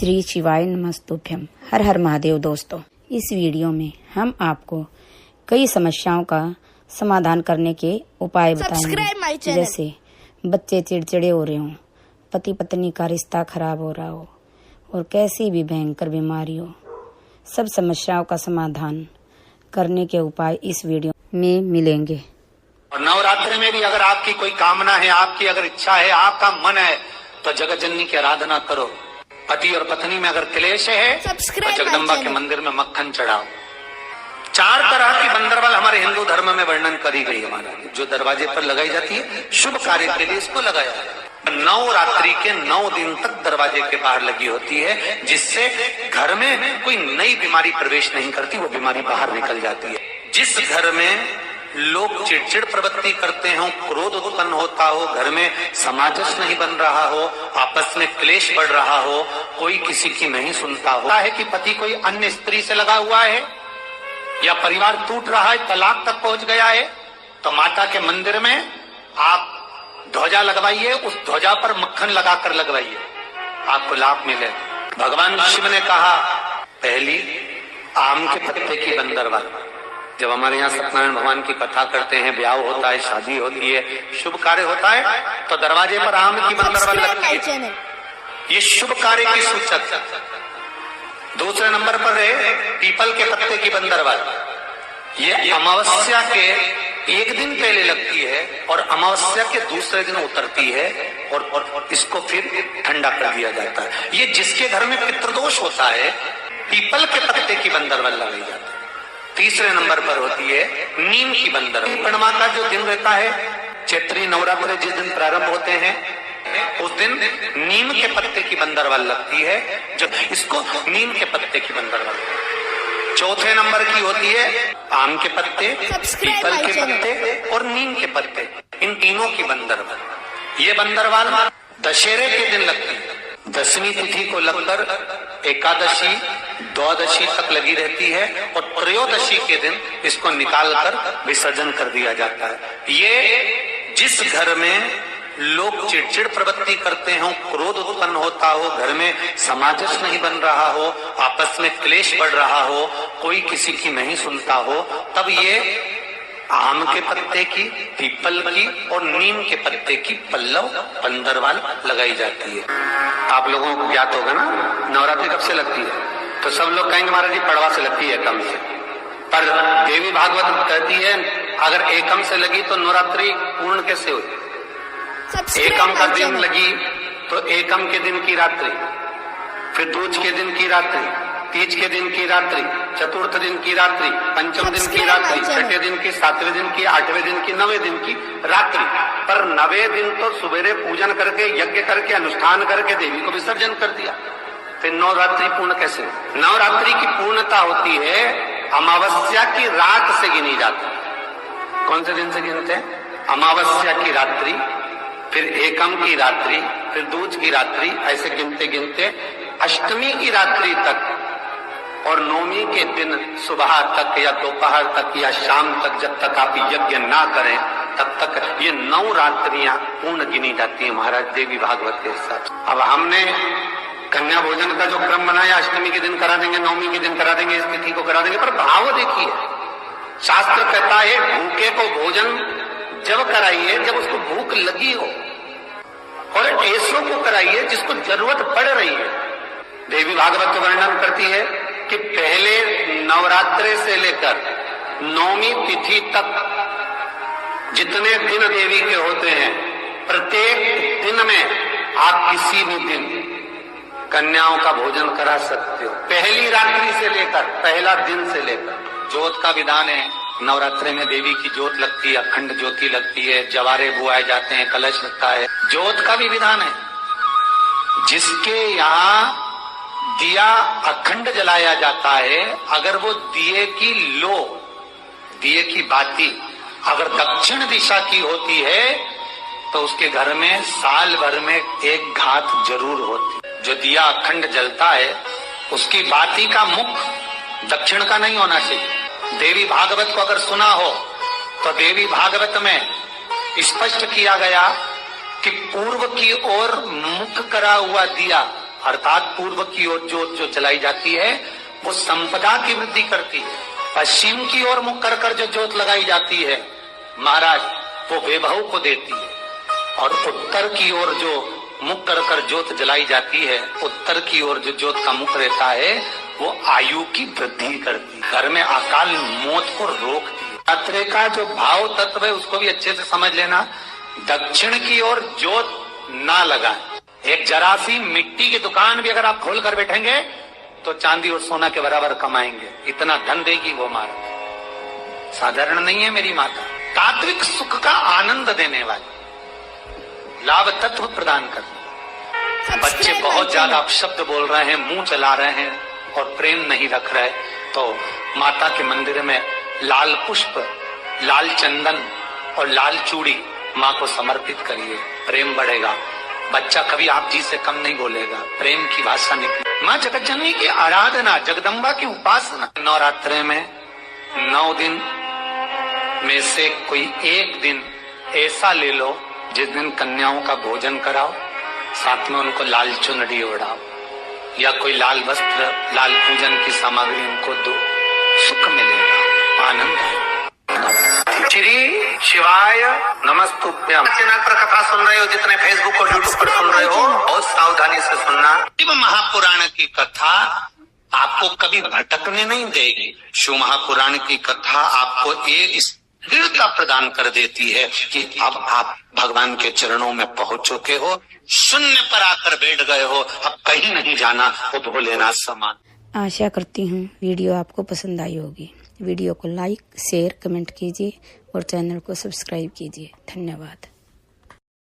श्री शिवाय नमस्तुभ्यम। हर हर महादेव। दोस्तों, इस वीडियो में हम आपको कई समस्याओं का समाधान करने के उपाय बताएंगे, जैसे बच्चे चिड़चिड़े हो रहे हों, पति पत्नी का रिश्ता खराब हो रहा हो और कैसी भी भयंकर बीमारी हो, सब समस्याओं का समाधान करने के उपाय इस वीडियो में मिलेंगे। और नवरात्रि में भी अगर आपकी कोई कामना है, आपकी अगर इच्छा है, आपका मन है, तो जगत जननी की आराधना करो। पति और पत्नी में अगर क्लेश है तो जगदम्बा के मंदिर में मक्खन चढ़ाओ। 4 तरह की बंदरवाल हमारे हिंदू धर्म में वर्णन करी गई। हमारा जो दरवाजे पर लगाई जाती है शुभ कार्य के लिए, इसको लगाया है। नवरात्रि के 9 दिन तक दरवाजे के बाहर लगी होती है, जिससे घर में कोई नई बीमारी प्रवेश नहीं करती, वो बीमारी बाहर निकल जाती है। जिस घर में लोग चिड़चिड़ प्रवृत्ति करते हो, क्रोध उत्पन्न होता हो, घर में सामंजस्य नहीं बन रहा हो, आपस में क्लेश बढ़ रहा हो, कोई किसी की नहीं सुनता हो, है कि पति कोई अन्य स्त्री से लगा हुआ है या परिवार टूट रहा है, तलाक तक पहुंच गया है, तो माता के मंदिर में आप ध्वजा लगवाइए, उस ध्वजा पर मक्खन लगाकर लगवाइए, आपको लाभ मिले। भगवान शिव ने कहा, पहली आम के पत्ते की बंदरवाल। जब हमारे यहाँ सत्यनारायण भगवान की कथा करते हैं, ब्याह होता है, शादी होती है, शुभ कार्य होता है, तो दरवाजे पर आम की बंदरवाल लगती है। ये शुभ कार्य की सूचक। दूसरे नंबर पर है पीपल के पत्ते की बंदरवाल। ये अमावस्या के 1 दिन पहले लगती है और अमावस्या के दूसरे दिन उतरती है, और इसको फिर ठंडा कर दिया जाता है। ये जिसके घर में पितृदोष होता है, पीपल के पत्ते की बंदरवाल लगाई जाती है। तीसरे नंबर पर होती है नीम की बंदरवाल। पूर्णिमा का जो दिन रहता है, चैत्री नवरात्र जिस दिन प्रारंभ होते हैं, उस दिन नीम के पत्ते की बंदरवाल लगती है, जो इसको नीम के पत्ते की बंदरवाल। चौथे नंबर की होती है आम के पत्ते, पीपल के पत्ते और नीम के पत्ते, इन तीनों की बंदरवाल। ये बंदरवाल दशहरे के दिन लगती है। 10वीं तिथि को लगकर एकादशी, द्वादशी तक लगी रहती है, और त्रयोदशी के दिन इसको निकालकर विसर्जन कर दिया जाता है। ये जिस घर में लोग चिड़चिड़ प्रवृत्ति करते हो, क्रोध उत्पन्न होता हो, घर में सामंजस्य नहीं बन रहा हो, आपस में क्लेश बढ़ रहा हो, कोई किसी की नहीं सुनता हो, तब ये आम के पत्ते की, पीपल की और नीम के पत्ते की पल्लव बंदरवाल लगाई जाती है। आप लोगों को ज्ञात होगा ना, नवरात्रि कब से लगती है? तो सब लोग कहेंगे महाराज जी पड़वा से लगती है, एकम से। पर देवी भागवत कहती है, अगर एकम से लगी तो नवरात्रि पूर्ण कैसे हुई? एकम का दिन लगी तो एकम के दिन की रात्रि, फिर दूज के दिन की रात्रि, तीज के दिन की रात्रि, चतुर्थ दिन की रात्रि, पंचम दिन की रात्रि, छठे दिन की, 7वें दिन की, 8वें दिन की, 9वें दिन की रात्रि। पर 9वें दिन तो सुबेरे पूजन करके, यज्ञ करके, अनुष्ठान करके देवी को विसर्जन कर दिया, फिर नवरात्रि पूर्ण कैसे? नवरात्रि की पूर्णता होती है अमावस्या की रात से गिनी जाती है। कौन से दिन से गिनते हैं? अमावस्या की रात्रि, फिर एकम की रात्रि, फिर दूज की रात्रि, ऐसे गिनते गिनते अष्टमी की रात्रि तक और नवमी के दिन सुबह तक या दोपहर तक या शाम तक, जब तक आप यज्ञ ना करें तब तक ये 9 रात्रियां पूर्ण गिनी जाती है महाराज देवी भागवत के साथ। अब हमने कन्या भोजन का जो क्रम बनाया, अष्टमी के दिन करा देंगे, नवमी के दिन करा देंगे, इस तिथि को करा देंगे, पर भाव देखिए, शास्त्र कहता है भूखे को भोजन जब कराइए जब उसको भूख लगी हो, और ऐसों को कराइए जिसको जरूरत पड़ रही है। देवी भागवत वर्णन करती है कि पहले नवरात्रि से लेकर 9वीं तिथि तक जितने दिन देवी के होते हैं, प्रत्येक दिन में आप किसी भी दिन कन्याओं का भोजन करा सकते हो, पहली रात्रि से लेकर, पहला दिन से लेकर। ज्योत का विधान है, नवरात्रि में देवी की ज्योत लगती है, अखंड ज्योति लगती है, जवारे बुआए जाते हैं, कलश लगता है। ज्योत का भी विधान है, जिसके यहाँ दिया अखंड जलाया जाता है, अगर वो दिए की लो, दिए की बाती अगर दक्षिण दिशा की होती है, तो उसके घर में साल भर में एक घात जरूर होती है। जो दिया अखंड जलता है, उसकी बाती का मुख दक्षिण का नहीं होना चाहिए। देवी भागवत को अगर सुना हो तो देवी भागवत में स्पष्ट किया गया कि पूर्व की ओर मुख करा हुआ दिया अर्थात पूर्व की ओर ज्योत जो जलाई जाती है वो संपदा की वृद्धि करती है। पश्चिम की ओर मुख कर जो ज्योत लगाई जाती है महाराज वो वैभव को देती है। और उत्तर की ओर जो मुख कर ज्योत जलाई जाती है, उत्तर की ओर जो ज्योत का मुख रहता है वो आयु की वृद्धि करती है, घर में अकाल मौत को रोकती है। रात्रि का जो भाव तत्व है उसको भी अच्छे से समझ लेना। दक्षिण की ओर ज्योत ना लगाए। एक जरा सी मिट्टी की दुकान भी अगर आप खोल कर बैठेंगे तो चांदी और सोना के बराबर कमाएंगे, इतना धन देगी वो माता। साधारण नहीं है मेरी माता। तात्विक सुख का आनंद देने वाली, लाभ तत्व प्रदान करने। बच्चे बहुत ज्यादा अपशब्द बोल रहे हैं, मुंह चला रहे हैं और प्रेम नहीं रख रहे, तो माता के मंदिर में लाल पुष्प, लाल चंदन और लाल चूड़ी माँ को समर्पित करिए, प्रेम बढ़ेगा। बच्चा कभी आप जी से कम नहीं बोलेगा, प्रेम की भाषा निकली। माँ जगत जननी की आराधना, जगदम्बा की उपासना। नवरात्रि में 9 दिन में से कोई एक दिन ऐसा ले लो जिस दिन कन्याओं का भोजन कराओ, साथ में उनको लाल चुनरी ओढ़ाओ या कोई लाल वस्त्र, लाल पूजन की सामग्री उनको दो, सुख मिलेगा, आनंद है। श्री शिवाय नमस्तुभ्यम। चैनल पर कथा सुन रहे हो, जितने फेसबुक और यूट्यूब पर सुन रहे हो, बहुत सावधानी से सुनना। शिव महापुराण की कथा आपको कभी भटकने नहीं देगी। शिव महापुराण की कथा आपको एक दृढ़ता प्रदान कर देती है कि अब आप भगवान के चरणों में पहुंच चुके हो, शून्य पर आकर बैठ गए हो, अब कहीं नहीं जाना, वो भोलेनाथ समान। आशा करती हूँ वीडियो आपको पसंद आई होगी। वीडियो को लाइक, शेयर, कमेंट कीजिए और चैनल को सब्सक्राइब कीजिए। धन्यवाद।